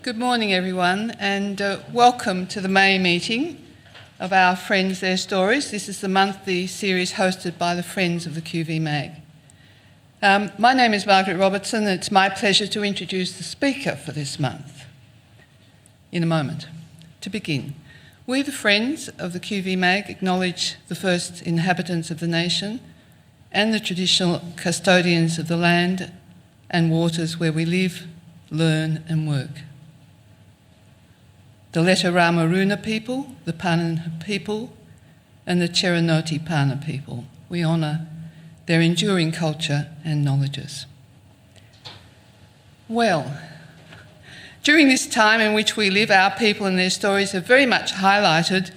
Good morning, everyone, and welcome to the May meeting of our Friends, Their Stories. This is the monthly series hosted by the Friends of the QV Mag. My name is Margaret Robertson, and it's my pleasure to introduce the speaker for this month in a moment. To begin, we, the Friends of the QV Mag, acknowledge the first inhabitants of the nation and the traditional custodians of the land and waters where we live, learn and work. The Leta-Ramaruna people, the Panan people and the Cheranoti Pana people. We honour their enduring culture and knowledges. Well, during this time in which we live, our people and their stories have very much highlighted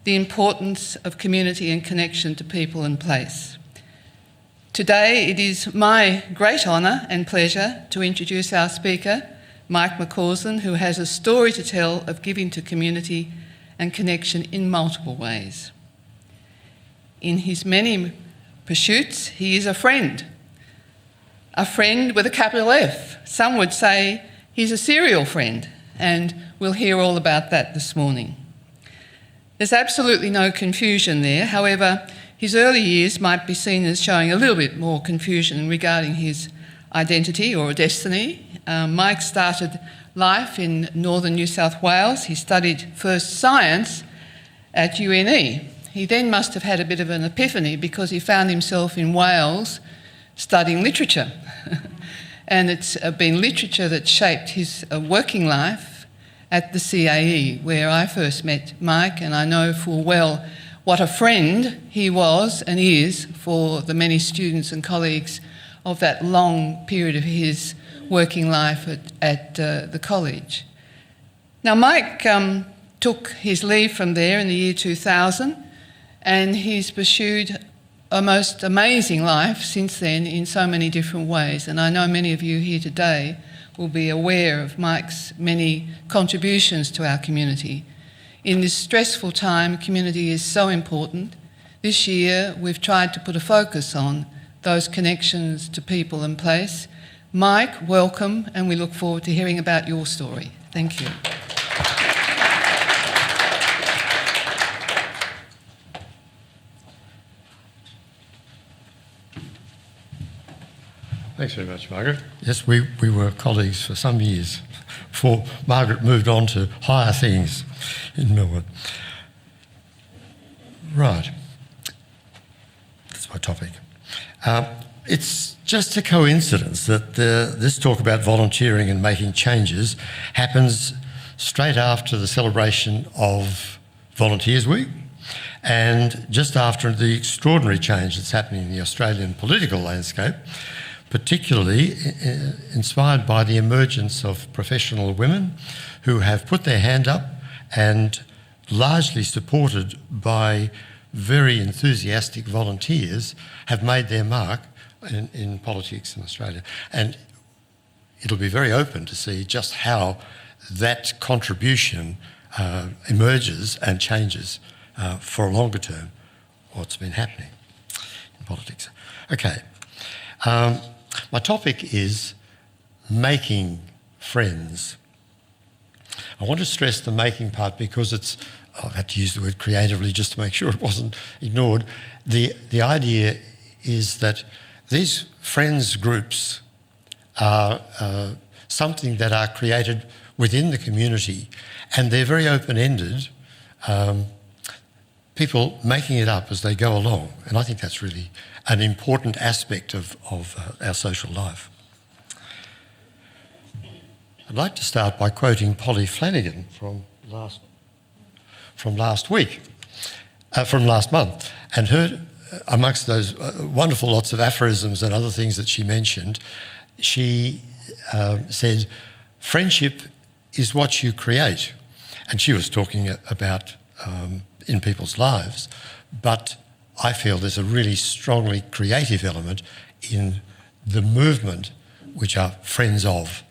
the importance of community and connection to people and place. Today, it is my great honour and pleasure to introduce our speaker, Mike McCausland, who has a story to tell of giving to community and connection in multiple ways. In his many pursuits, he is a friend with a capital F. Some would say he's a serial friend, and we'll hear all about that this morning. There's absolutely no confusion there. However, his early years might be seen as showing a little bit more confusion regarding his identity or destiny. Mike started life in northern New South Wales. He studied first science at UNE. He then must have had a bit of an epiphany because he found himself in Wales studying literature. And it's been literature that shaped his working life at the CAE, where I first met Mike, and I know full well what a friend he was and is for the many students and colleagues of that long period of his working life at the college. Now, Mike took his leave from there in the year 2000, and he's pursued a most amazing life since then in so many different ways. And I know many of you here today will be aware of Mike's many contributions to our community. In this stressful time, community is so important. This year, we've tried to put a focus on those connections to people and place. Mike, welcome, and we look forward to hearing about your story. Thank you. Thanks very much, Margaret. Yes, we were colleagues for some years before Margaret moved on to higher things in Melbourne. Right, that's my topic. It's just a coincidence that this talk about volunteering and making changes happens straight after the celebration of Volunteers Week and just after the extraordinary change that's happening in the Australian political landscape, particularly inspired by the emergence of professional women who have put their hand up and largely supported by very enthusiastic volunteers have made their mark in politics in Australia. And it'll be very open to see just how that contribution emerges and changes for a longer term what's been happening in politics. Okay. My topic is making friends. I want to stress the making part because I've had to use the word creatively just to make sure it wasn't ignored. The idea is that these friends groups are something that are created within the community, and they're very open-ended, people making it up as they go along. And I think that's really an important aspect of our social life. I'd like to start by quoting Polly Flanagan from last month, and her, amongst those wonderful lots of aphorisms and other things that she mentioned, she said, friendship is what you create. And she was talking about in people's lives, but I feel there's a really strongly creative element in the movement which are friends of.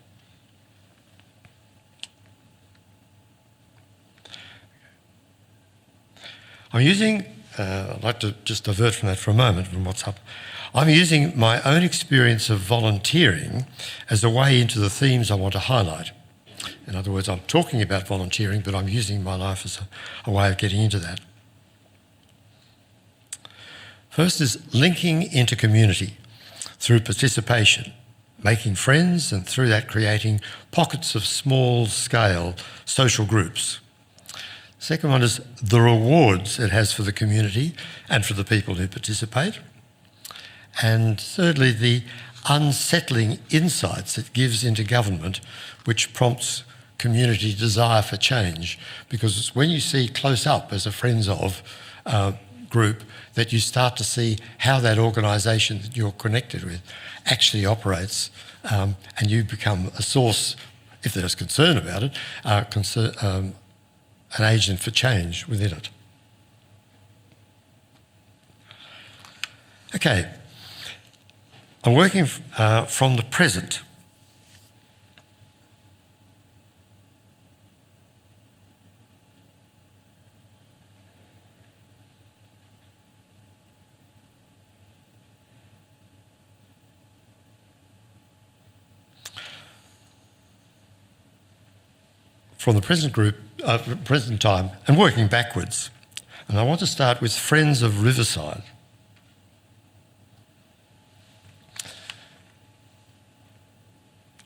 I'd like to just divert from that for a moment, from what's up. I'm using my own experience of volunteering as a way into the themes I want to highlight. In other words, I'm talking about volunteering, but I'm using my life as a way of getting into that. First is linking into community through participation, making friends, and through that creating pockets of small-scale social groups. Second one is the rewards it has for the community and for the people who participate. And thirdly, the unsettling insights it gives into government, which prompts community desire for change. Because it's when you see close up as a Friends of group that you start to see how that organisation that you're connected with actually operates, and you become a source, if there's concern about it, an agent for change within it. Okay, I'm working from the present. From the present time, and working backwards. And I want to start with Friends of Riverside.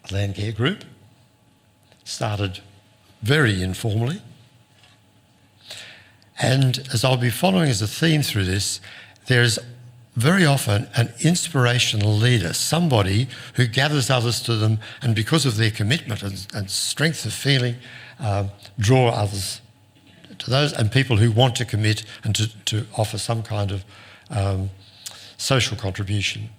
A land care group, started very informally. And as I'll be following as a theme through this, there's very often an inspirational leader, somebody who gathers others to them and because of their commitment and strength of feeling, draw others to those, and people who want to commit and to offer some kind of social contribution.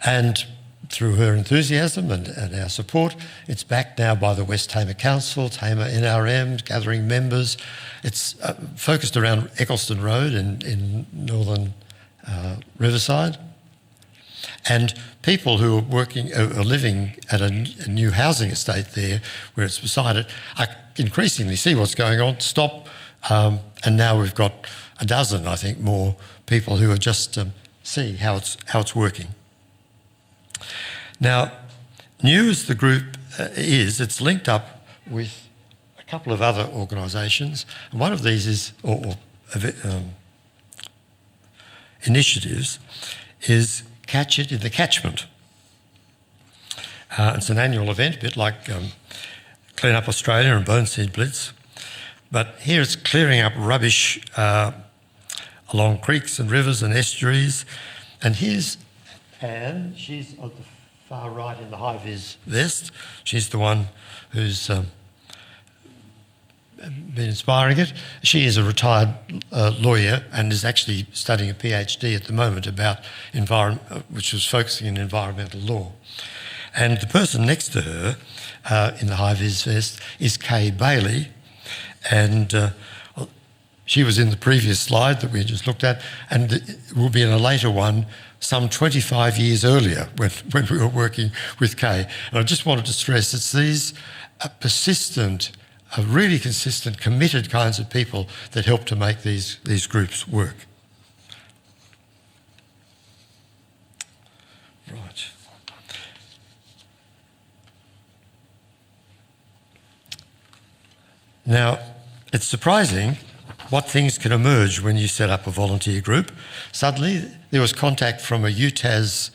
And through her enthusiasm and our support, it's backed now by the West Tamar Council, Tamar NRM, gathering members. It's focused around Eccleston Road in northern Riverside. And people who are living at a new housing estate there, where it's beside it, are increasingly see what's going on, stop, and now we've got a dozen, I think, more people who are just see how it's working. Now, new as the group is, it's linked up with a couple of other organisations, and one of these is, initiatives, is Catch It in the Catchment. It's an annual event, a bit like Clean Up Australia and Bone Seed Blitz, but here it's clearing up rubbish along creeks and rivers and estuaries. And here's Anne, she's on the far right in the high-vis vest. She's the one who's been inspiring it. She is a retired lawyer and is actually studying a PhD at the moment about which was focusing on environmental law. And the person next to her in the high-vis vest is Kay Bailey, and she was in the previous slide that we just looked at, and will be in a later one some 25 years earlier when we were working with Kay. And I just wanted to stress it's these really consistent, committed kinds of people that help to make these groups work. Right. Now, it's surprising what things can emerge when you set up a volunteer group. Suddenly, there was contact from a UTAS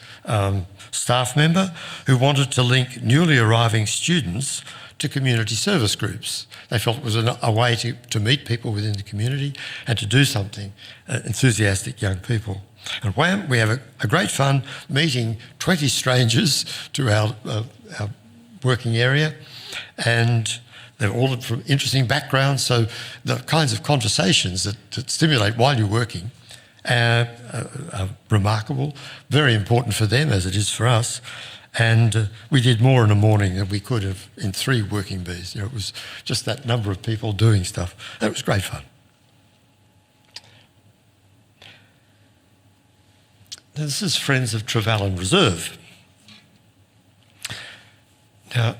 staff member who wanted to link newly arriving students to community service groups. They felt it was a way to meet people within the community and to do something, enthusiastic young people. And wham, we have a great fun meeting 20 strangers to our working area, and they're all from interesting backgrounds, so the kinds of conversations that stimulate while you're working are remarkable, very important for them as it is for us. And we did more in a morning than we could have in 3 working bees. It was just that number of people doing stuff. It was great fun. Now, this is Friends of Trevellyn Reserve. Now,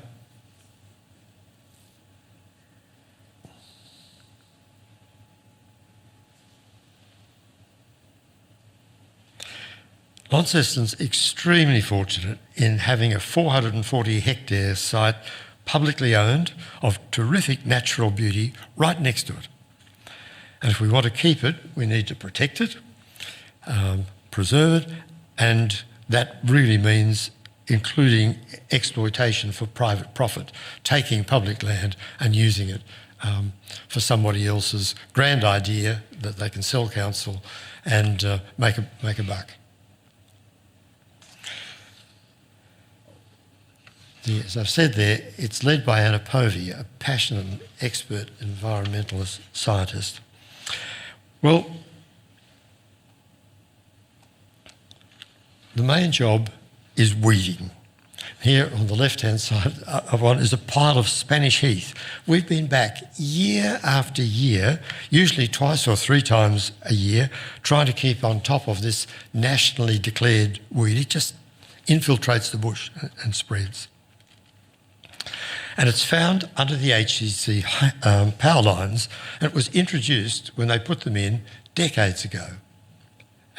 Launceston's extremely fortunate in having a 440 hectare site, publicly owned, of terrific natural beauty right next to it. And if we want to keep it, we need to protect it, preserve it, and that really means including exploitation for private profit, taking public land and using it for somebody else's grand idea that they can sell council and make a buck. As I've said there, it's led by Anna Povey, a passionate and expert environmentalist scientist. Well, the main job is weeding. Here on the left-hand side of one is a pile of Spanish heath. We've been back year after year, usually twice or three times a year, trying to keep on top of this nationally declared weed. It just infiltrates the bush and spreads. And it's found under the HCC power lines, and it was introduced when they put them in decades ago.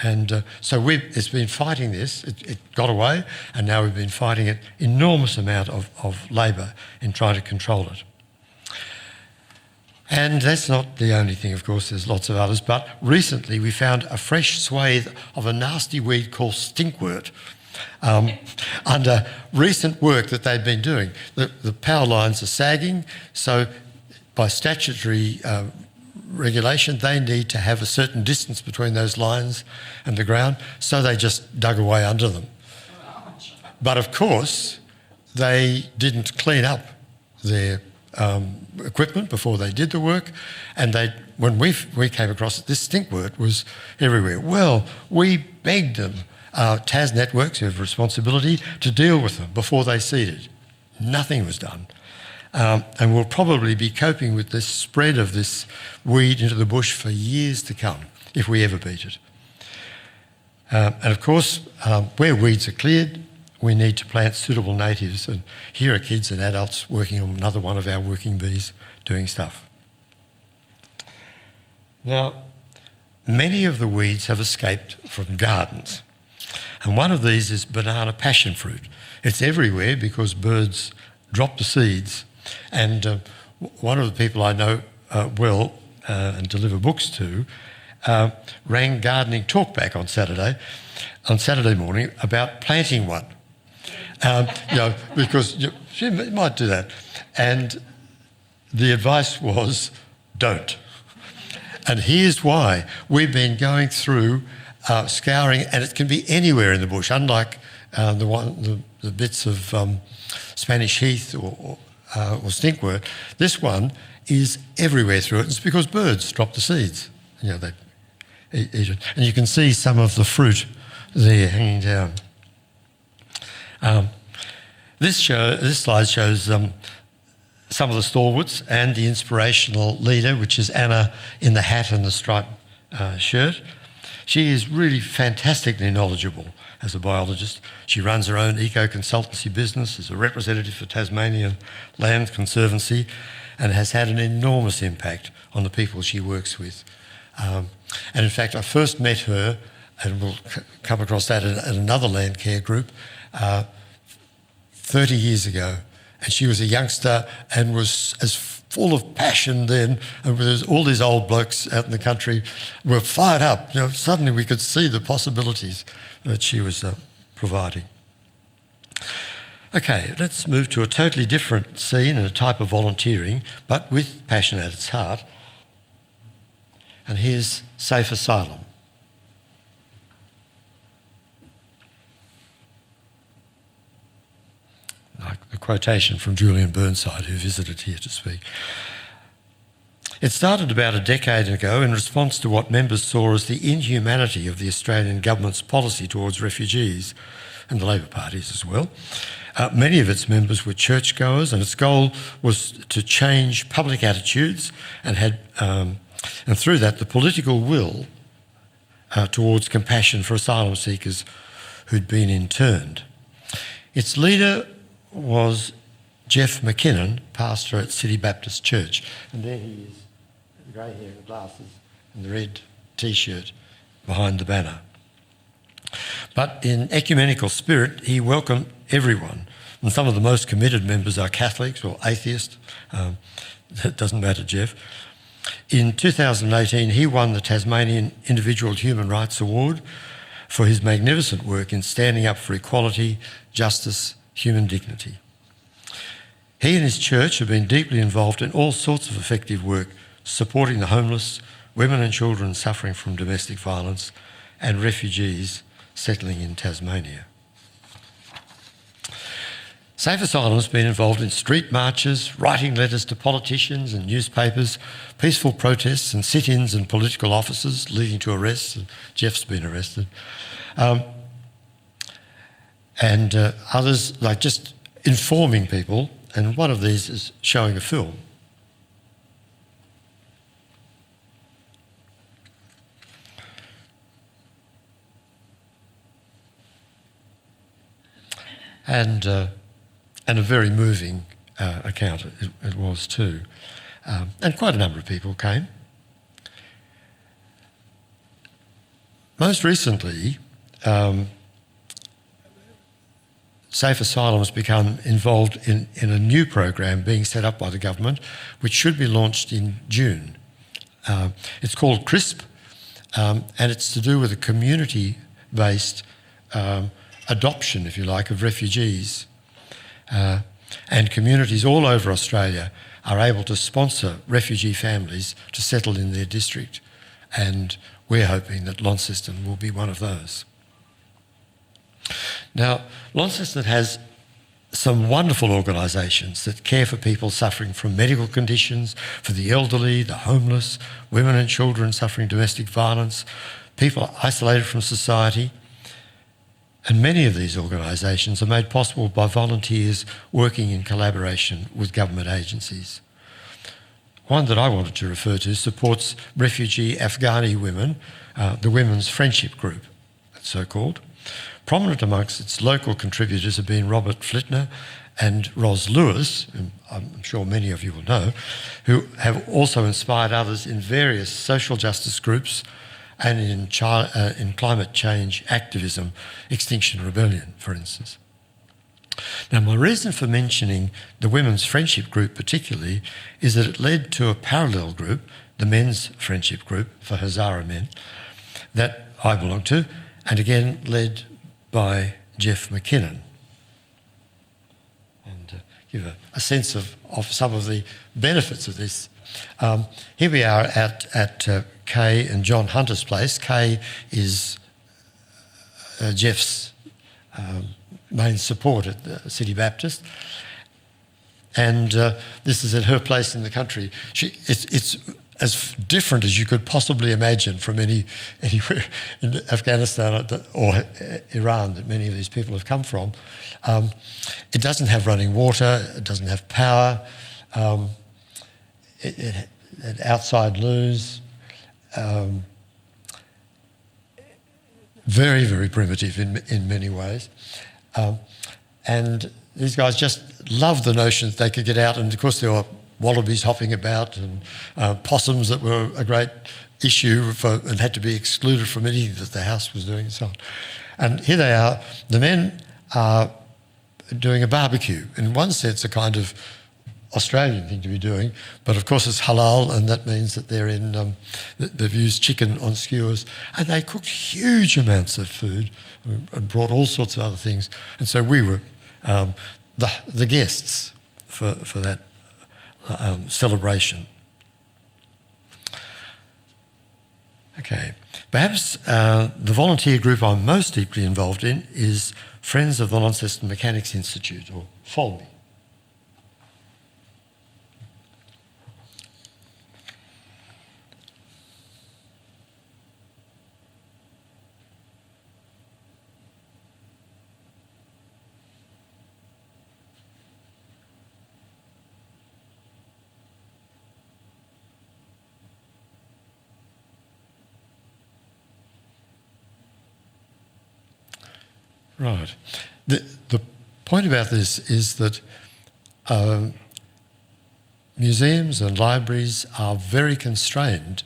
And so it's been fighting this. It got away, and now we've been fighting it enormous amount of labour in trying to control it. And that's not the only thing, of course, there's lots of others, but recently we found a fresh swathe of a nasty weed called stinkwort under recent work that they've been doing. The power lines are sagging, so by statutory regulation, they need to have a certain distance between those lines and the ground, so they just dug away under them. But of course, they didn't clean up their equipment before they did the work, and when we came across it, this stinkwort was everywhere. Well, we begged them, TAS networks who have responsibility, to deal with them before they seeded. Nothing was done. And we'll probably be coping with this spread of this weed into the bush for years to come, if we ever beat it. And of course, where weeds are cleared, we need to plant suitable natives, and here are kids and adults working on another one of our working bees doing stuff. Now, many of the weeds have escaped from gardens, and one of these is banana passion fruit. It's everywhere because birds drop the seeds, and one of the people I know well and deliver books to rang Gardening Talkback on Saturday morning about planting one. Because she might do that. And the advice was, don't. And here's why. We've been going through scouring, and it can be anywhere in the bush, unlike the bits of Spanish heath or stinkwort. This one is everywhere through it. It's because birds drop the seeds. They eat it. And you can see some of the fruit there hanging down. This slide shows some of the stalwarts and the inspirational leader, which is Anna in the hat and the striped shirt. She is really fantastically knowledgeable as a biologist. She runs her own eco-consultancy business, is a representative for Tasmanian Land Conservancy, and has had an enormous impact on the people she works with. And in fact, I first met her, and we'll come across that at another land care group, 30 years ago, and she was a youngster and was as full of passion then, and with all these old blokes out in the country were fired up. Suddenly we could see the possibilities that she was providing. Okay, let's move to a totally different scene and a type of volunteering, but with passion at its heart. And here's Safe Asylum. Like the quotation from Julian Burnside, who visited here to speak. It started about a decade ago in response to what members saw as the inhumanity of the Australian government's policy towards refugees, and the Labor parties as well. Many of its members were churchgoers, and its goal was to change public attitudes and through that the political will towards compassion for asylum seekers who'd been interned. Its leader was Jeff McKinnon, pastor at City Baptist Church. And there he is, the grey hair and the glasses and the red T-shirt behind the banner. But in ecumenical spirit, he welcomed everyone. And some of the most committed members are Catholics or atheists. That doesn't matter, Jeff. In 2018, he won the Tasmanian Individual Human Rights Award for his magnificent work in standing up for equality, justice, human dignity. He and his church have been deeply involved in all sorts of effective work, supporting the homeless, women and children suffering from domestic violence, and refugees settling in Tasmania. Safe Asylum has been involved in street marches, writing letters to politicians and newspapers, peaceful protests and sit-ins in political offices leading to arrests. Jeff's been arrested. And others, like just informing people, and one of these is showing a film. And a very moving account it was too. And quite a number of people came. Most recently, Safe Asylum has become involved in a new program being set up by the government, which should be launched in June. It's called CRISP, and it's to do with a community-based adoption, if you like, of refugees. And communities all over Australia are able to sponsor refugee families to settle in their district. And we're hoping that Launceston will be one of those. Now, Launceston has some wonderful organisations that care for people suffering from medical conditions, for the elderly, the homeless, women and children suffering domestic violence, people isolated from society. And many of these organisations are made possible by volunteers working in collaboration with government agencies. One that I wanted to refer to supports refugee Afghani women, the Women's Friendship Group, so-called. Prominent amongst its local contributors have been Robert Flittner and Ros Lewis, whom I'm sure many of you will know, who have also inspired others in various social justice groups and in climate change activism, Extinction Rebellion, for instance. Now, my reason for mentioning the Women's Friendship Group particularly is that it led to a parallel group, the Men's Friendship Group for Hazara men, that I belong to, and again led by Jeff McKinnon. And give a sense of some of the benefits of this. Here we are at Kay and John Hunter's place. Kay is Jeff's main support at the City Baptist. And this is at her place in the country. It's as different as you could possibly imagine from anywhere in Afghanistan or Iran that many of these people have come from. It doesn't have running water, it doesn't have power, it outside loos, very, very primitive in many ways. And these guys just loved the notion that they could get out, and of course there were wallabies hopping about and possums that were a great issue and had to be excluded from anything that the house was doing and so on. And here they are, the men are doing a barbecue, in one sense a kind of Australian thing to be doing, but of course it's halal, and that means that they're in, they've used chicken on skewers, and they cooked huge amounts of food and brought all sorts of other things. And so we were the guests for that celebration. Okay, perhaps the volunteer group I'm most deeply involved in is Friends of the Launceston Mechanics Institute, or FOLMI. Right. The point about this is that museums and libraries are very constrained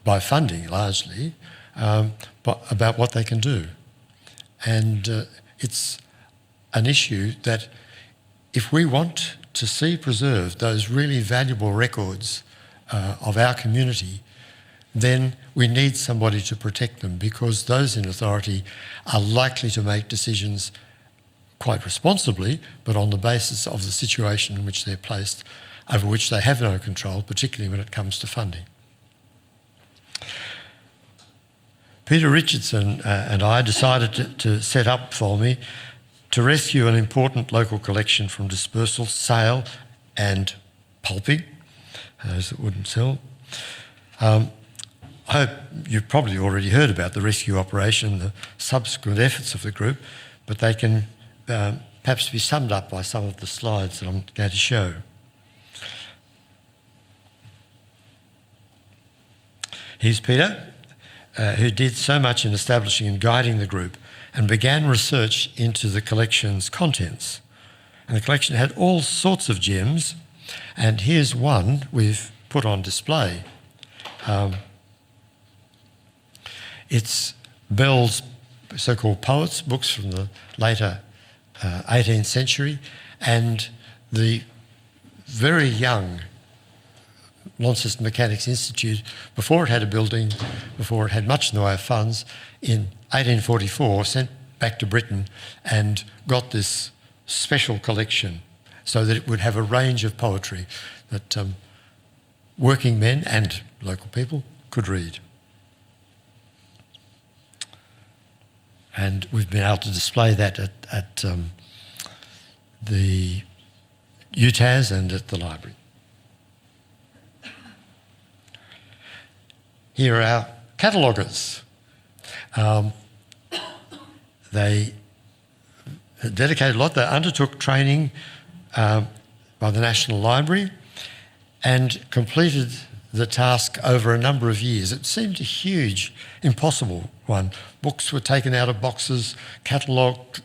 by funding, largely, but about what they can do. And it's an issue that if we want to see preserved those really valuable records of our community, then we need somebody to protect them, because those in authority are likely to make decisions quite responsibly, but on the basis of the situation in which they're placed, over which they have no control, particularly when it comes to funding. Peter Richardson and I decided to set up Folmi to rescue an important local collection from dispersal, sale and pulping, those that wouldn't sell. I hope you've probably already heard about the rescue operation, the subsequent efforts of the group, but they can perhaps be summed up by some of the slides that I'm going to show. Here's Peter, who did so much in establishing and guiding the group and began research into the collection's contents. And the collection had all sorts of gems, and here's one we've put on display. It's Bell's so-called poets, books from the later 18th century, and the very young Launceston Mechanics Institute, before it had a building, before it had much in the way of funds, in 1844 sent back to Britain and got this special collection so that it would have a range of poetry that working men and local people could read. And we've been able to display that at the UTAS and at the library. Here are our cataloguers. They dedicated a lot. They undertook training by the National Library and completed the task over a number of years. It seemed a huge, impossible one. Books were taken out of boxes, catalogued,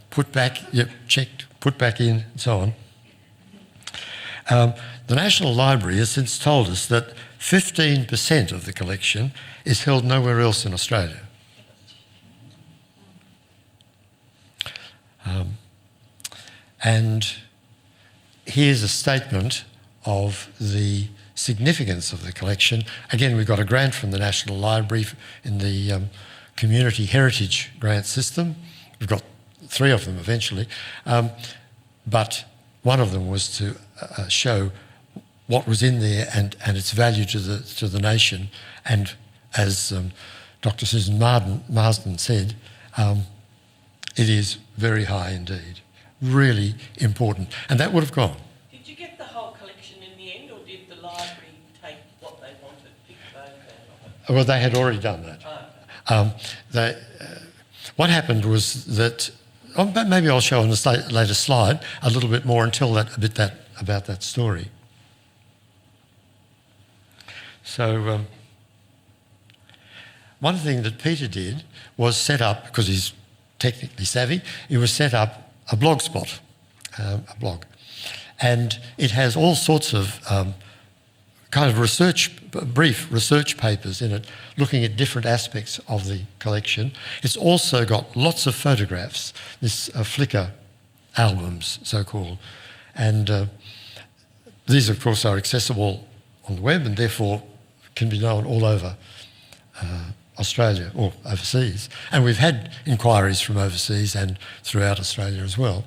put back, checked, put back in, and so on. The National Library has since told us that 15% of the collection is held nowhere else in Australia. And here's a statement of the significance of the collection. Again, we've got a grant from the National Library in the Community Heritage Grant System. We've got 3 of them eventually, but one of them was to show what was in there and its value to the nation. And as Dr. Susan Marsden said, it is very high indeed, really important, and that would have gone. Did you get the whole collection in the end, or did the library take what they wanted, pick those out of it? Well, they had already done that. What happened was that, maybe I'll show on a later slide a little bit more and tell about that story. So one thing that Peter did was set up, because he's technically savvy, he was set up a blog spot, a blog. And it has all sorts of kind of brief research papers in it, looking at different aspects of the collection. It's also got lots of photographs, this Flickr albums, so-called. And these, of course, are accessible on the web and therefore can be known all over Australia or overseas. And we've had inquiries from overseas and throughout Australia as well.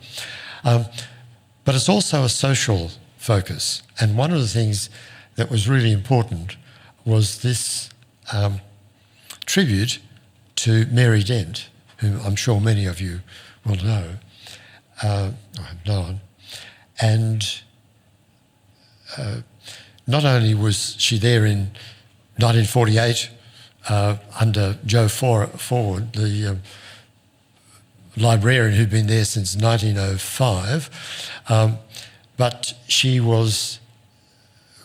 But it's also a social focus. And one of the things that was really important was this tribute to Mary Dent, whom I'm sure many of you will know, or have known. And not only was she there in 1948 under Joe Forward, the librarian who'd been there since 1905, but she was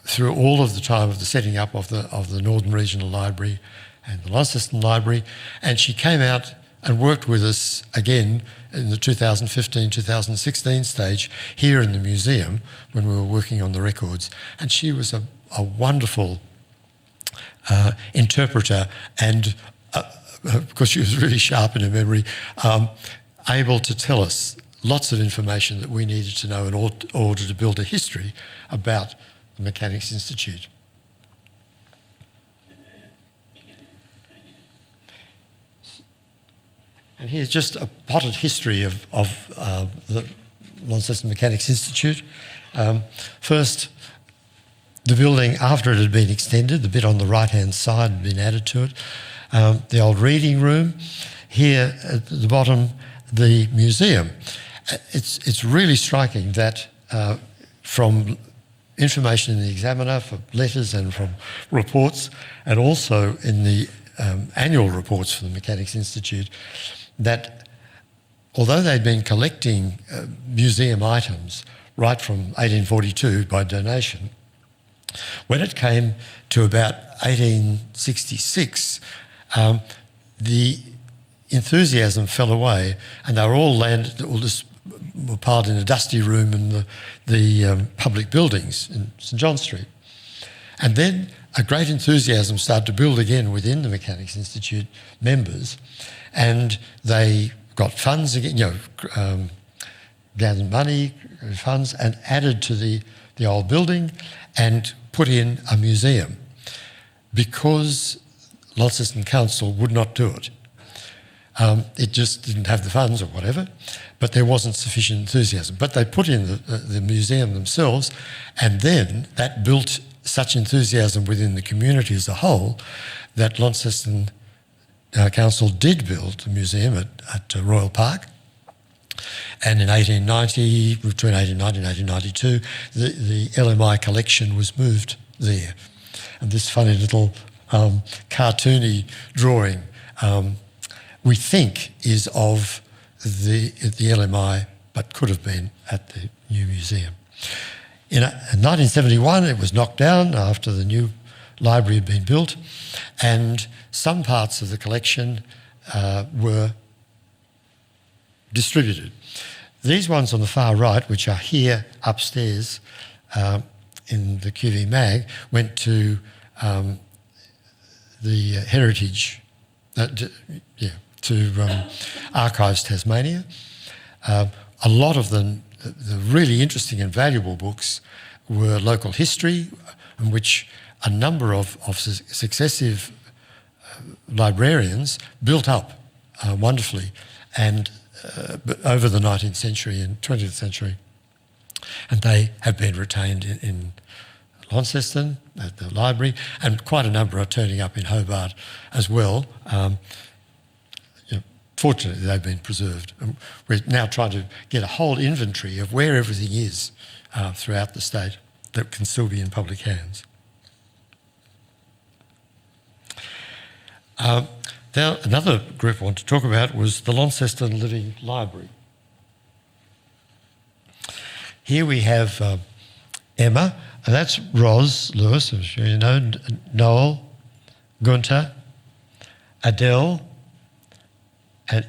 through all of the time of the setting up of the Northern Regional Library and the Launceston Library, and she came out and worked with us again in the 2015-2016 stage here in the museum when we were working on the records. And she was a wonderful interpreter and because she was really sharp in her memory, able to tell us lots of information that we needed to know in order to build a history about the Mechanics Institute. And here's just a potted history of the Launceston Mechanics Institute. First, the building, after it had been extended, the bit on the right-hand side had been added to it. The old reading room. Here at the bottom, the museum. It's really striking that from information in the Examiner, from letters and from reports, and also in the annual reports for the Mechanics Institute, that although they'd been collecting museum items right from 1842 by donation, when it came to about 1866, the enthusiasm fell away, and they were all were piled in a dusty room in the public buildings in St John Street. And then a great enthusiasm started to build again within the Mechanics Institute members, and they got funds again, gathered money, funds, and added to the old building and put in a museum, because Launceston Council would not do it. It just didn't have the funds or whatever, but there wasn't sufficient enthusiasm. But they put in the museum themselves, and then that built such enthusiasm within the community as a whole that Launceston Council did build a museum at Royal Park. And in 1890, between 1890 and 1892, the LMI collection was moved there. And this funny little cartoony drawing, we think, is of the LMI, but could have been at the new museum. In 1971, it was knocked down after the new library had been built, and some parts of the collection were distributed. These ones on the far right, which are here upstairs in the QV Mag, went to the Heritage, to Archives Tasmania. A lot of them, the really interesting and valuable books, were local history, in which a number of successive librarians built up wonderfully, and over the 19th century and 20th century. And they have been retained in Launceston at the library, and quite a number are turning up in Hobart as well. Fortunately, they've been preserved. We're now trying to get a whole inventory of where everything is throughout the state that can still be in public hands. Now, another group I want to talk about was the Launceston Living Library. Here we have Emma, and that's Ros Lewis, I'm sure you know, Noel, Gunter, Adele, and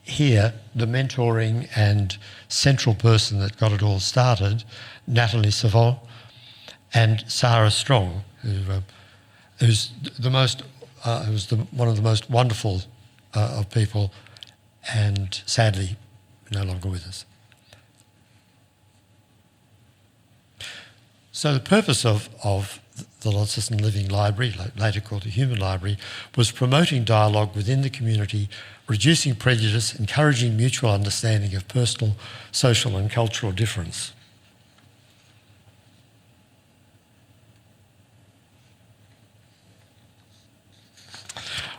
here the mentoring and central person that got it all started, Natalie Savant, and Sarah Strong, who's one of the most wonderful of people, and sadly no longer with us. So the purpose of the Launceston Living Library, later called the Human Library, was promoting dialogue within the community, reducing prejudice, encouraging mutual understanding of personal, social and cultural difference.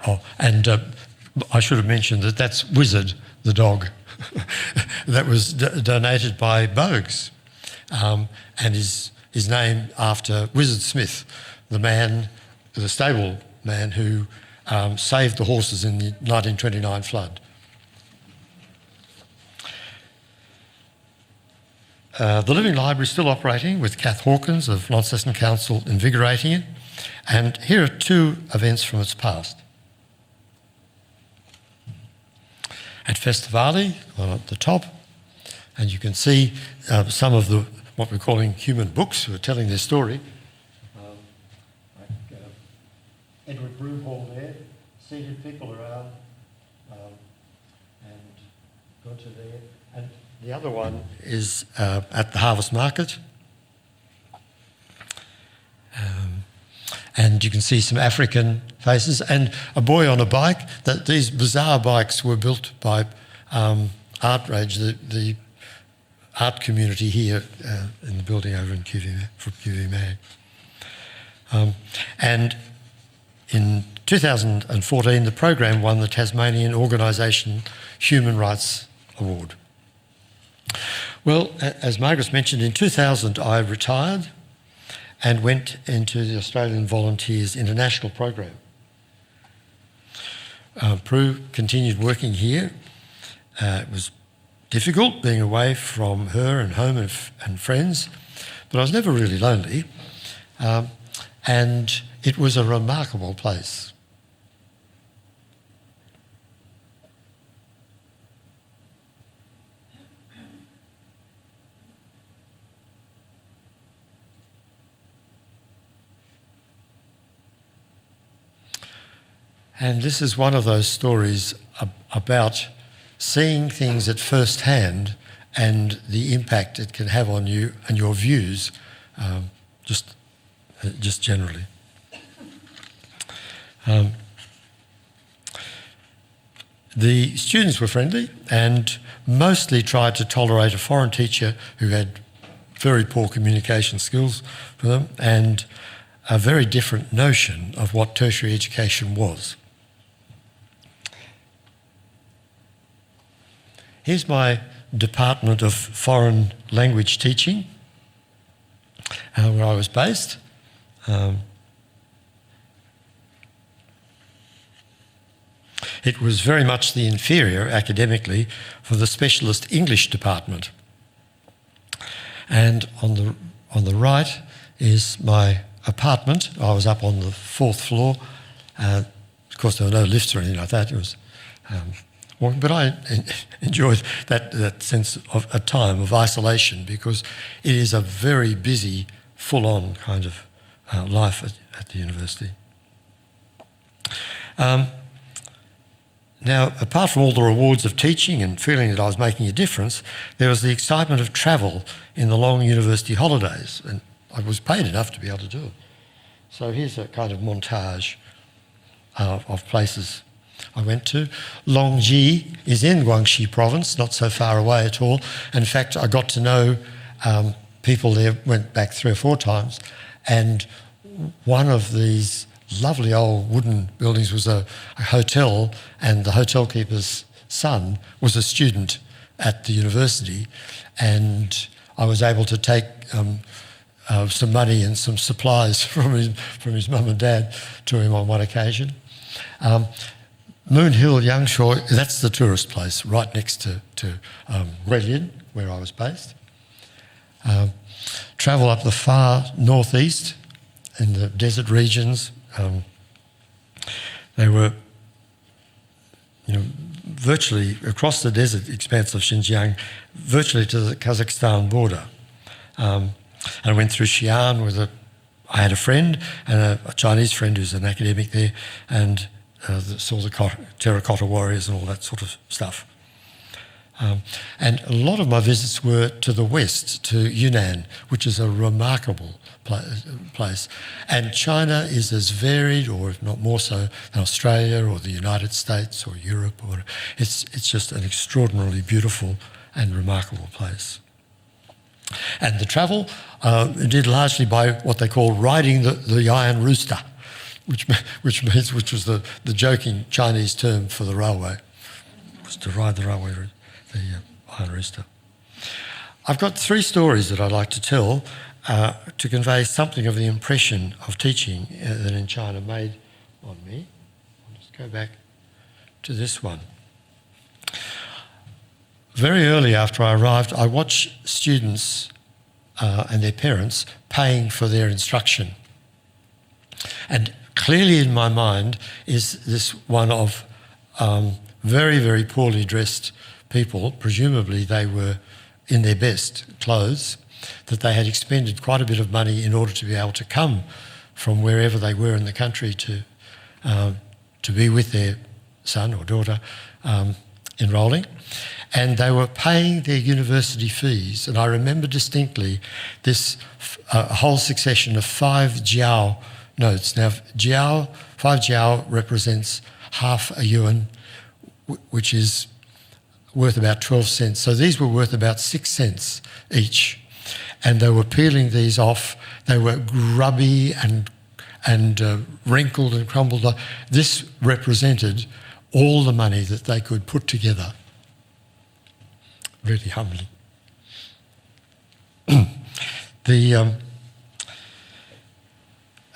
Oh, and I should have mentioned that that's Wizard, the dog, that was donated by Bogues, and is named after Wizard Smith, the stable man who saved the horses in the 1929 flood. The Living Library is still operating, with Kath Hawkins of Launceston Council invigorating it, and here are two events from its past. At Festivali, at the top, and you can see some of what we're calling human books who are telling their story. Edward Broomhall there, seated people around and gone to there. And the other one is at the Harvest Market. And you can see some African faces and a boy on a bike. These bizarre bikes were built by Artrage, the art community here in the building over in QV and in 2014, the program won the Tasmanian Organisation Human Rights Award. Well, as Margaret mentioned, in 2000 I retired and went into the Australian Volunteers International Program. Prue continued working here. It was difficult being away from her and home and friends, but I was never really lonely. And it was a remarkable place. And this is one of those stories about seeing things at first hand and the impact it can have on you and your views, just generally. The students were friendly and mostly tried to tolerate a foreign teacher who had very poor communication skills for them and a very different notion of what tertiary education was. Here's my Department of Foreign Language Teaching, where I was based. It was very much the inferior academically for the specialist English department. And on the right is my apartment. I was up on the 4th floor. Of course, there were no lifts or anything like that. It was, but I enjoyed that sense of a time of isolation because it is a very busy, full-on kind of life at the university. Now, apart from all the rewards of teaching and feeling that I was making a difference, there was the excitement of travel in the long university holidays, and I was paid enough to be able to do it. So here's a kind of montage of places I went to. Longji is in Guangxi province, not so far away at all. In fact, I got to know people there, went back 3 or 4 times, and one of these lovely old wooden buildings was a hotel, and the hotel keeper's son was a student at the university, and I was able to take some money and some supplies from his mum and dad to him on one occasion. Moon Hill, Yangshaw, that's the tourist place right next to Guilin, where I was based. Travel up the far northeast in the desert regions. They were, virtually across the desert expanse of Xinjiang, virtually to the Kazakhstan border. And I went through Xi'an with I had a friend and a Chinese friend who's an academic there, and saw the terracotta warriors and all that sort of stuff. And a lot of my visits were to the west, to Yunnan, which is a remarkable place. And China is as varied, or if not more so, than Australia or the United States or Europe. It's just an extraordinarily beautiful and remarkable place. And the travel did largely by what they call riding the iron rooster, which was the joking Chinese term for the railway, was to ride the railway, the iron rooster. I've got 3 stories that I'd like to tell to convey something of the impression of teaching that in China made on me. I'll just go back to this one. Very early after I arrived, I watched students and their parents paying for their instruction. And clearly in my mind is this one of very, very poorly dressed people. Presumably they were in their best clothes, that they had expended quite a bit of money in order to be able to come from wherever they were in the country to to be with their son or daughter enrolling, and they were paying their university fees. And I remember distinctly this whole succession of 5 jiao notes. Now, 5 jiao represents half a yuan, which is worth about 12 cents. So these were worth about 6 cents each. And they were peeling these off. They were grubby and wrinkled and crumbled. This represented all the money that they could put together. Really humbling.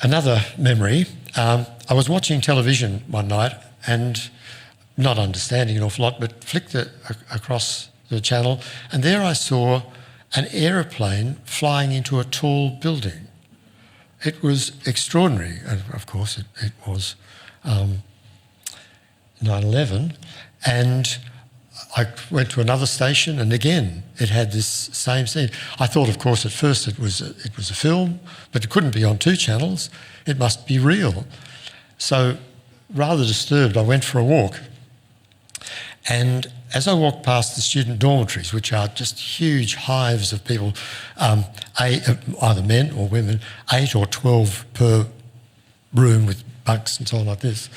Another memory, I was watching television one night and not understanding an awful lot, but flicked across the channel, and there I saw an aeroplane flying into a tall building. It was extraordinary, and of course it was 9/11, and I went to another station, and again it had this same scene. I thought, of course, at first it was a film, but it couldn't be on 2 channels. It must be real. So, rather disturbed, I went for a walk. And as I walked past the student dormitories, which are just huge hives of people, either men or women, 8 or 12 per room with bunks and so on like this,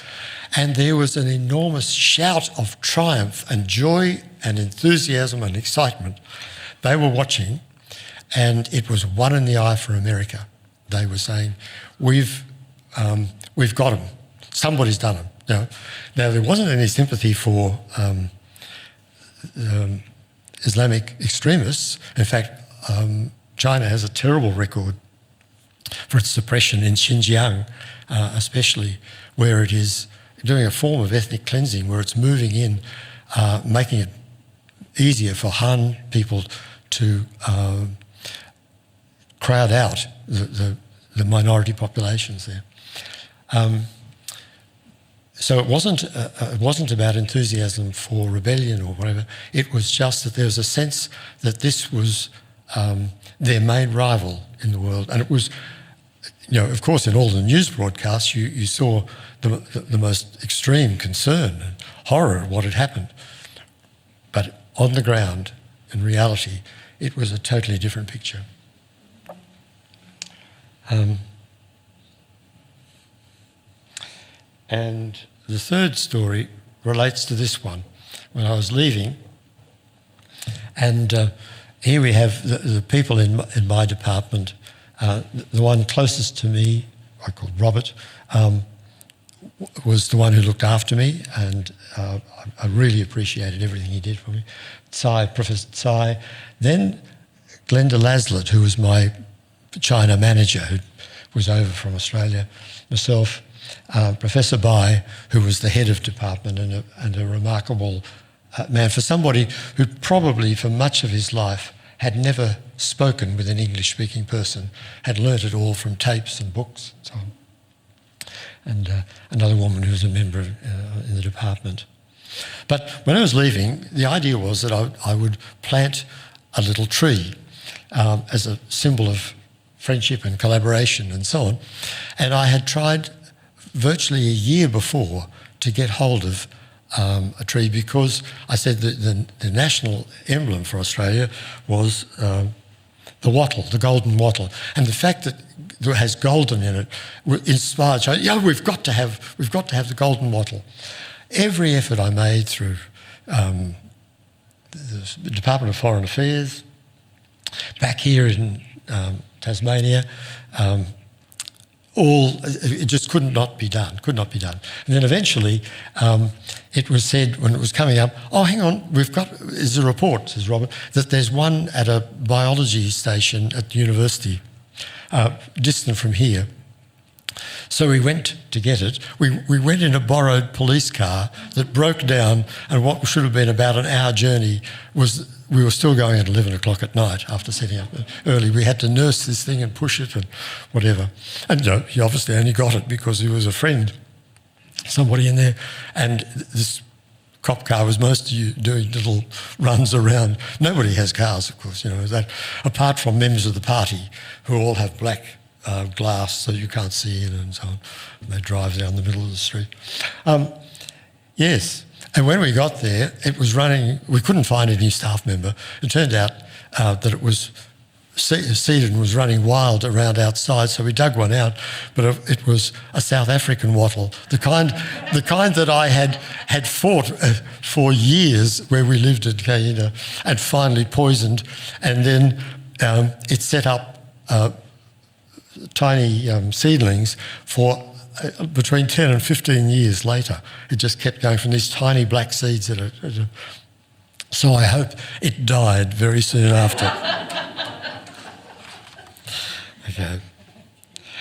and there was an enormous shout of triumph and joy and enthusiasm and excitement. They were watching, and it was one in the eye for America. They were saying, we've got them. Somebody's done them. Now there wasn't any sympathy for Islamic extremists. In fact, China has a terrible record for its suppression in Xinjiang, especially, where it is doing a form of ethnic cleansing, where it's moving in, making it easier for Han people to crowd out the minority populations there. So it wasn't about enthusiasm for rebellion or whatever. It was just that there was a sense that this was their main rival in the world. And it was, of course, in all the news broadcasts, you saw the most extreme concern and horror of what had happened. But on the ground, in reality, it was a totally different picture. And the third story relates to this one. When I was leaving, and here we have the people in my department. The one closest to me, I called Robert, was the one who looked after me, and I really appreciated everything he did for me. Professor Tsai. Then Glenda Laslett, who was my China manager, who was over from Australia, myself, Professor Bai, who was the head of department and a remarkable man, for somebody who probably for much of his life had never spoken with an English-speaking person, had learnt it all from tapes and books and so on. And another woman who was a member in the department. But when I was leaving, the idea was that I would plant a little tree as a symbol of friendship and collaboration and so on. And I had tried virtually a year before to get hold of a tree, because I said that the national emblem for Australia was the wattle, the golden wattle. And the fact that it has golden in it inspired, we've got to have the golden wattle. Every effort I made through the Department of Foreign Affairs, back here in Tasmania, it just could not be done. And then eventually it was said, when it was coming up, oh, hang on, there's a report, says Robert, that there's one at a biology station at the university, distant from here. So we went to get it. We went in a borrowed police car that broke down, and what should have been about an hour journey we were still going at 11 o'clock at night after setting up early. We had to nurse this thing and push it and whatever. And he obviously only got it because he was a friend, somebody in there. And this cop car was mostly doing little runs around. Nobody has cars, of course, that, apart from members of the party who all have black glass so you can't see in and so on. And they drive down the middle of the street. Yes, and when we got there, it was running. We couldn't find any staff member. It turned out that it was seeded and was running wild around outside, so we dug one out, but it was a South African wattle, the kind that I had fought for years where we lived at Kaina and finally poisoned, and then it set up tiny seedlings for between 10 and 15 years later. It just kept going from these tiny black seeds so I hope it died very soon after.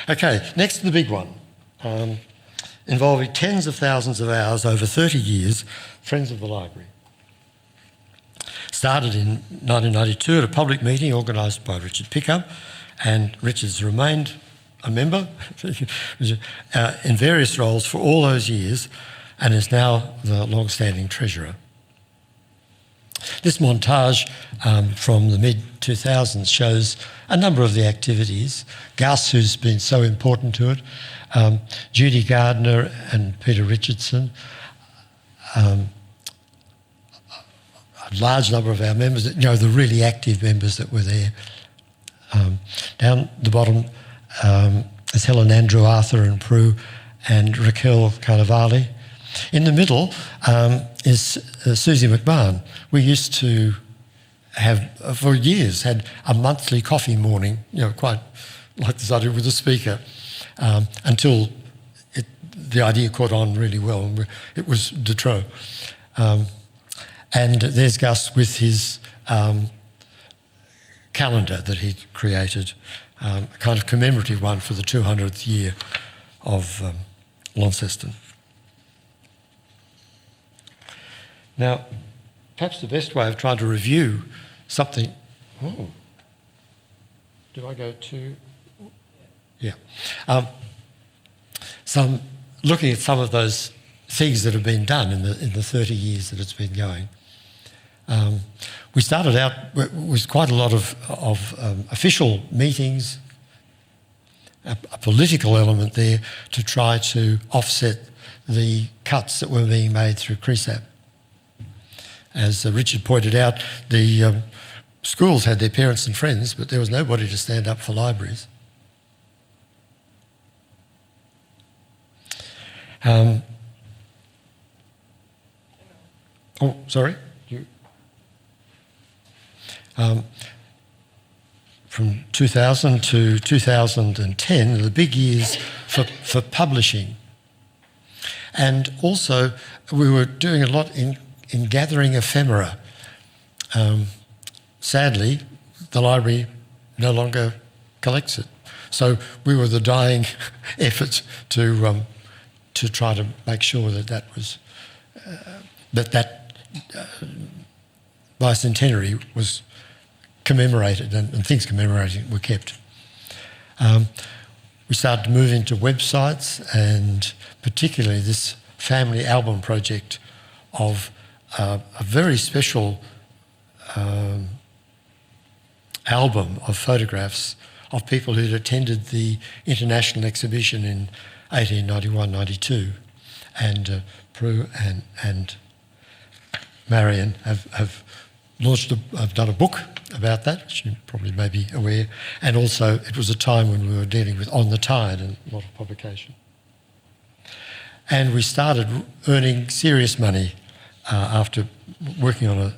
Okay, next to the big one, involving tens of thousands of hours over 30 years, Friends of the Library. Started in 1992 at a public meeting organised by Richard Pickup, and Richard's remained a member in various roles for all those years and is now the long-standing treasurer. This montage from the mid-2000s shows a number of the activities. Gus, who's been so important to it, Judy Gardner and Peter Richardson, a large number of our members, the really active members that were there. Down the bottom is Helen Andrew, Arthur and Prue, and Raquel Carnevale. In the middle is Susie McMahon. We used to have, for years, had a monthly coffee morning, quite like this I did with the speaker, until the idea caught on really well. It was de trop. And there's Gus with his calendar that he created, a kind of commemorative one for the 200th year of Launceston. Now, perhaps the best way of trying to review something... Oh, did I go to... Yeah. Looking at some of those things that have been done in the 30 years that it's been going. We started out with quite a lot of official meetings, a political element there to try to offset the cuts that were being made through CRESAP. As Richard pointed out, the schools had their parents and friends, but there was nobody to stand up for libraries. Oh, sorry? From 2000 to 2010, the big years for publishing. And also, we were doing a lot in gathering ephemera. Sadly, the library no longer collects it. So we were the dying effort to try to make sure that was that bicentenary was commemorated and things commemorated were kept. We started to move into websites, and particularly this family album project of a very special album of photographs of people who'd attended the international exhibition in 1891-92, and Prue and Marion have launched have done a book about that, which you probably may be aware, and also it was a time when we were dealing with On the Tide and a lot of publication. And we started earning serious money after working on a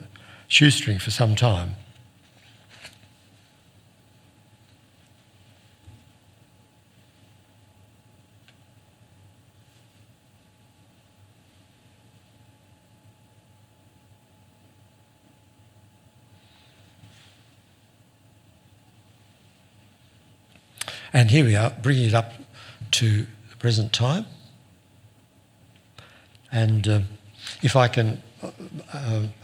shoestring for some time. And here we are, bringing it up to the present time. And if I can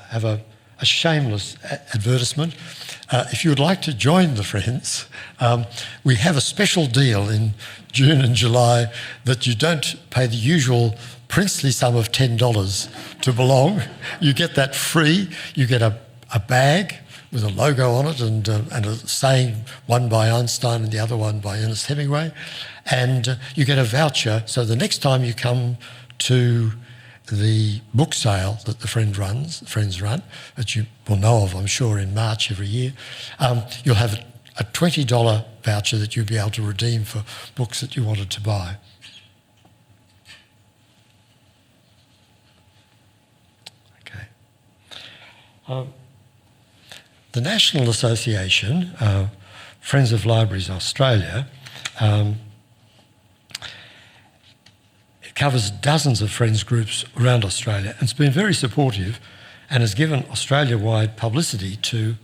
have a shameless advertisement, if you would like to join the Friends, we have a special deal in June and July that you don't pay the usual princely sum of $10 to belong. You get that free. You get a bag with a logo on it and a saying, one by Einstein and the other one by Ernest Hemingway. And you get a voucher, so the next time you come to the book sale that the Friends run, that you will know of, I'm sure, in March every year, you'll have a $20 voucher that you'll be able to redeem for books that you wanted to buy. Okay. The National Association, Friends of Libraries Australia, it covers dozens of friends groups around Australia and it's been very supportive and has given Australia-wide publicity to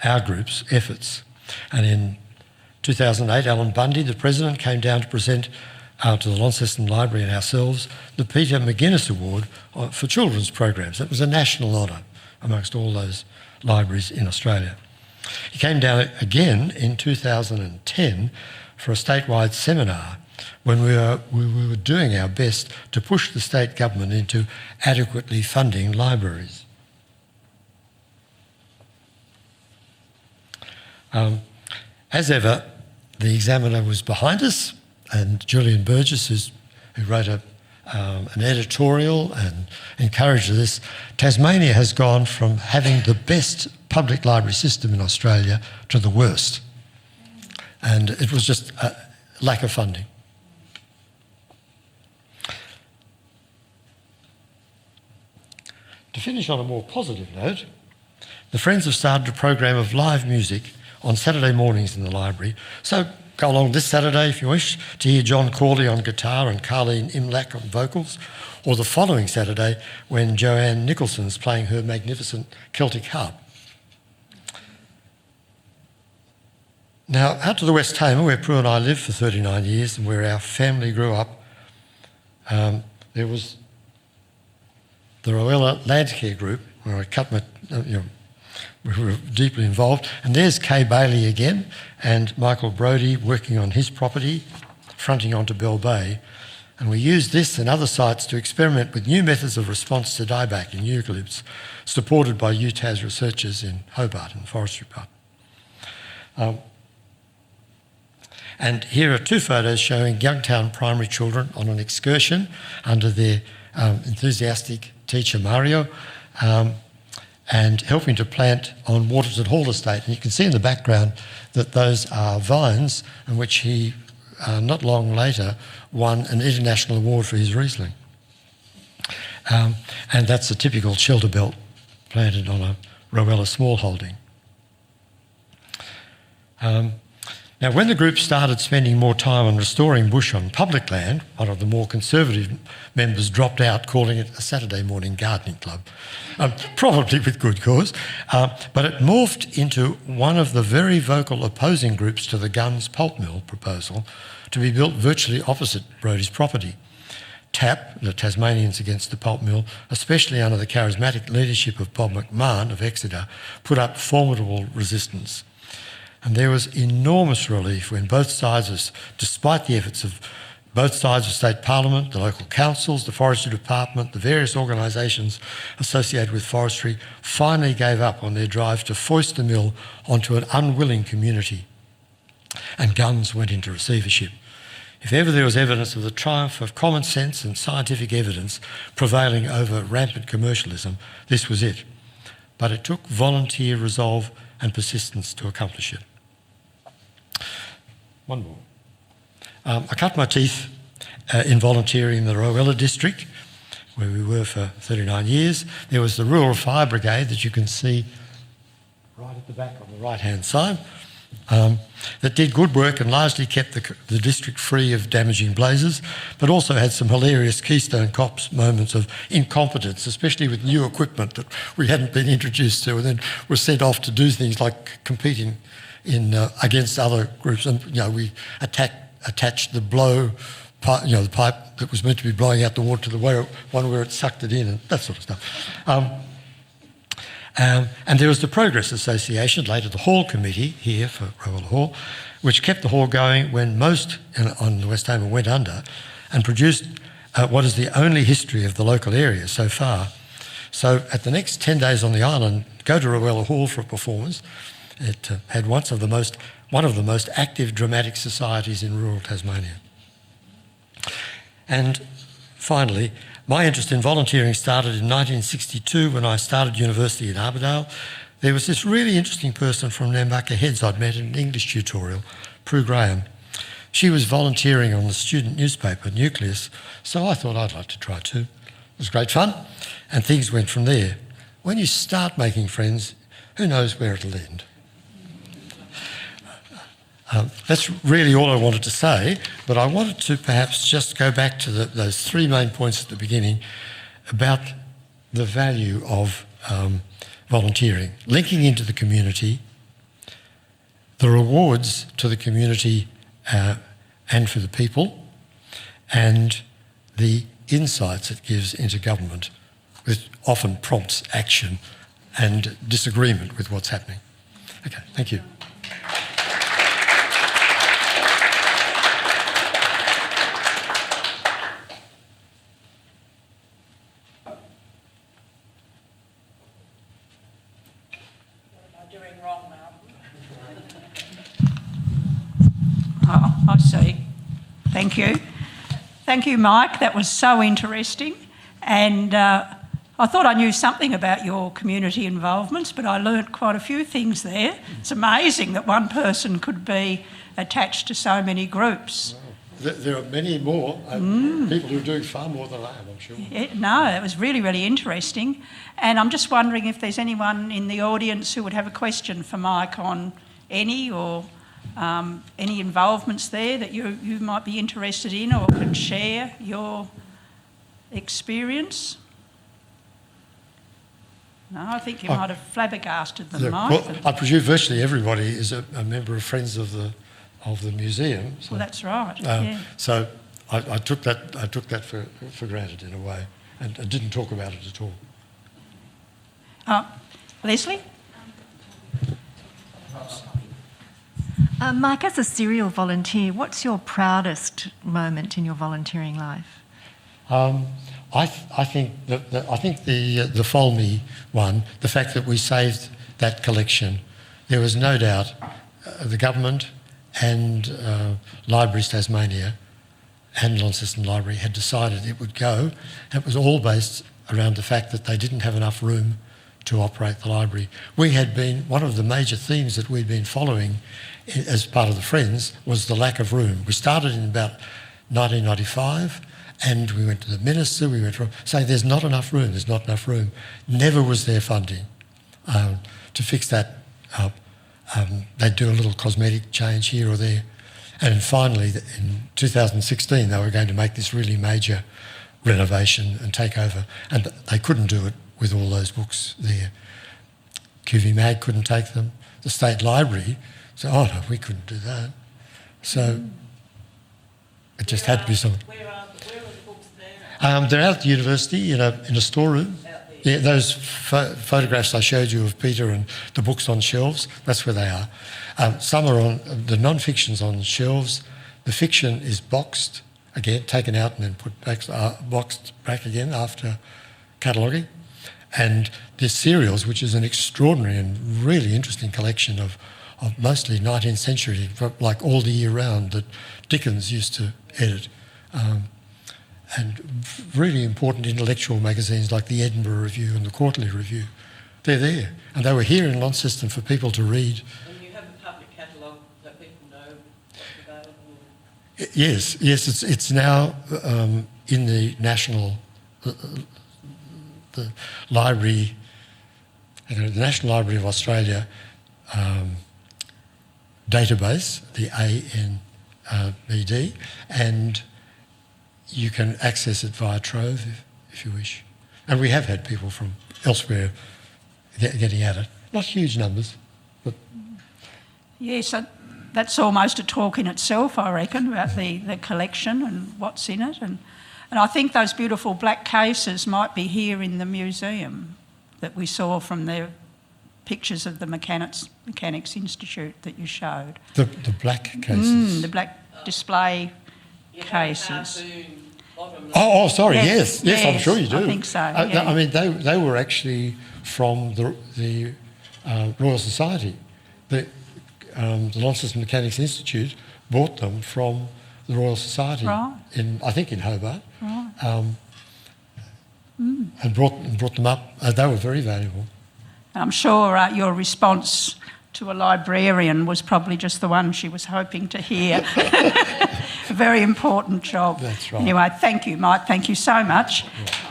our group's efforts. And in 2008, Alan Bundy, the president, came down to present to the Launceston Library and ourselves the Peter McGuinness Award for children's programs. That was a national honour amongst all those libraries in Australia. He came down again in 2010 for a statewide seminar when we were doing our best to push the state government into adequately funding libraries. As ever, the examiner was behind us, and Julian Burgess, who wrote an editorial and encouraged this. Tasmania has gone from having the best public library system in Australia to the worst. And it was just a lack of funding. To finish on a more positive note, the Friends have started a program of live music on Saturday mornings in the library. So go along this Saturday if you wish to hear John Corley on guitar and Carleen Imlach on vocals, or the following Saturday when Joanne Nicholson's playing her magnificent Celtic harp. Now, out to the West Tamar, where Prue and I lived for 39 years and where our family grew up, there was the Rowella Landcare Group, where I cut my, we were deeply involved. And there's Kay Bailey again and Michael Brodie working on his property, fronting onto Bell Bay. And we used this and other sites to experiment with new methods of response to dieback in eucalypts, supported by UTAS researchers in Hobart and Forestry Park. And here are two photos showing Youngtown primary children on an excursion under their enthusiastic teacher Mario, and helping to plant on Waterton Hall Estate. And you can see in the background that those are vines in which he, not long later, won an international award for his Riesling. And that's a typical shelter belt planted on a Rowella small holding. Now, when the group started spending more time on restoring bush on public land, one of the more conservative members dropped out, calling it a Saturday morning gardening club, probably with good cause, but it morphed into one of the very vocal opposing groups to the Gunns pulp mill proposal to be built virtually opposite Brodie's property. TAP, the Tasmanians Against the Pulp Mill, especially under the charismatic leadership of Bob McMahon of Exeter, put up formidable resistance. And there was enormous relief when both sides, despite the efforts of both sides of state parliament, the local councils, the forestry department, the various organisations associated with forestry, finally gave up on their drive to foist the mill onto an unwilling community. And Gunns went into receivership. If ever there was evidence of the triumph of common sense and scientific evidence prevailing over rampant commercialism, this was it. But it took volunteer resolve and persistence to accomplish it. One more. I cut my teeth in volunteering in the Rowella district, where we were for 39 years. There was the Rural Fire Brigade that you can see right at the back on the right-hand side, that did good work and largely kept the district free of damaging blazes, but also had some hilarious Keystone Cops moments of incompetence, especially with new equipment that we hadn't been introduced to, and then were sent off to do things like competing in against other groups. And we attached the blow pipe, the pipe that was meant to be blowing out the water to the one where it sucked it in, and that sort of stuff. And there was the Progress Association, later the Hall Committee here for Rowella Hall, which kept the hall going when most on the West Tamar went under, and produced what is the only history of the local area so far, So at the next 10 days on the island, go to Rowella Hall for a performance. It had one of the most active dramatic societies in rural Tasmania. And finally, my interest in volunteering started in 1962 when I started university in Arborndale. There was this really interesting person from Nambucca Heads I'd met in an English tutorial, Prue Graham. She was volunteering on the student newspaper, Nucleus, so I thought I'd like to try too. It was great fun, and things went from there. When you start making friends, who knows where it'll end? That's really all I wanted to say, but I wanted to perhaps just go back to those three main points at the beginning about the value of volunteering, linking into the community, the rewards to the community and for the people, and the insights it gives into government, which often prompts action and disagreement with what's happening. Okay, thank you. Oh, I see. Thank you. Thank you, Mike. That was so interesting. And I thought I knew something about your community involvements, but I learnt quite a few things there. It's amazing that one person could be attached to so many groups. There are many more people who are doing far more than I am, I'm sure. No, it was really, really interesting. And I'm just wondering if there's anyone in the audience who would have a question for Mike on any or any involvements there that you might be interested in or can share your experience. No, I think you might have flabbergasted them, Mike. Well, I presume virtually everybody is a member of Friends of the Museum. So, well, that's right. Yeah. So I took that for granted in a way, and didn't talk about it at all. Leslie? Mike, as a serial volunteer, what's your proudest moment in your volunteering life? I think the Folme one, the fact that we saved that collection, there was no doubt the government and Libraries Tasmania and Launceston Library had decided it would go. It was all based around the fact that they didn't have enough room to operate the library. We had been, one of the major themes that we'd been following as part of the Friends was the lack of room. We started in about 1995 and we went to the Minister, we went to saying there's not enough room, there's not enough room. Never was there funding to fix that up. They'd do a little cosmetic change here or there. And finally, in 2016, they were going to make this really major renovation and take over. And they couldn't do it with all those books there. QV Mag couldn't take them. The State Library said, oh no, we couldn't do that. So it just had to be something. Where are the books there? They're out at the university in a storeroom. Yeah, those photographs I showed you of Peter and the books on shelves, that's where they are. Some are on, the non-fiction's on shelves. The fiction is boxed, again, taken out and then put back, boxed back again after cataloguing. And there's serials, which is an extraordinary and really interesting collection of mostly 19th century, like all the year round, that Dickens used to edit. And really important intellectual magazines like the Edinburgh Review and the Quarterly Review. They're there. And they were here in Launceston for people to read. And you have a public catalogue that people know what's available? Yes, it's now in the National the Library, the National Library of Australia database, the ANBD, and you can access it via Trove if you wish. And we have had people from elsewhere getting at it. Not huge numbers, but... Yes, that's almost a talk in itself, I reckon, about the collection and what's in it. And I think those beautiful black cases might be here in the museum that we saw from the pictures of the Mechanics Institute that you showed. The black cases? The black display cases. Cartoon Oh, sorry. Yes, Yes, I'm yes, sure you do. I think so, No, yeah. I mean, they were actually from the Royal Society. The Launceston Mechanics Institute bought them from the Royal Society Right. I think in Hobart, Right. and brought them up. They were very valuable. I'm sure your response to a librarian was probably just the one she was hoping to hear. A very important job. That's right. Anyway, thank you, Mike. Thank you so much.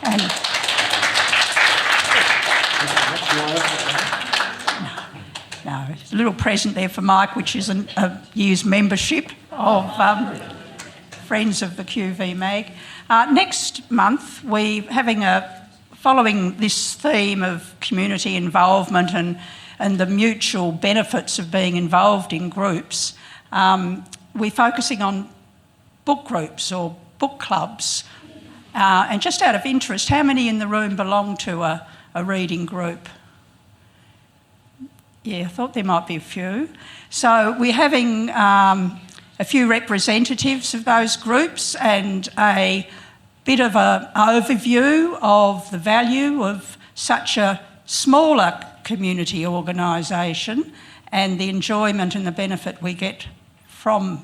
And no, there's a little present there for Mike, which is a year's membership of Friends of the QV Mag. Next month, we're having following this theme of community involvement and the mutual benefits of being involved in groups. We're focusing on book groups or book clubs. And just out of interest, how many in the room belong to a reading group? Yeah, I thought there might be a few. So we're having a few representatives of those groups and a bit of an overview of the value of such a smaller community organisation and the enjoyment and the benefit we get from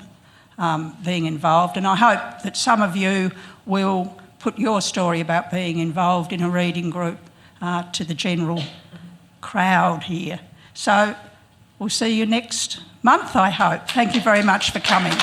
being involved. And I hope that some of you will put your story about being involved in a reading group to the general crowd here. So we'll see you next month, I hope. Thank you very much for coming.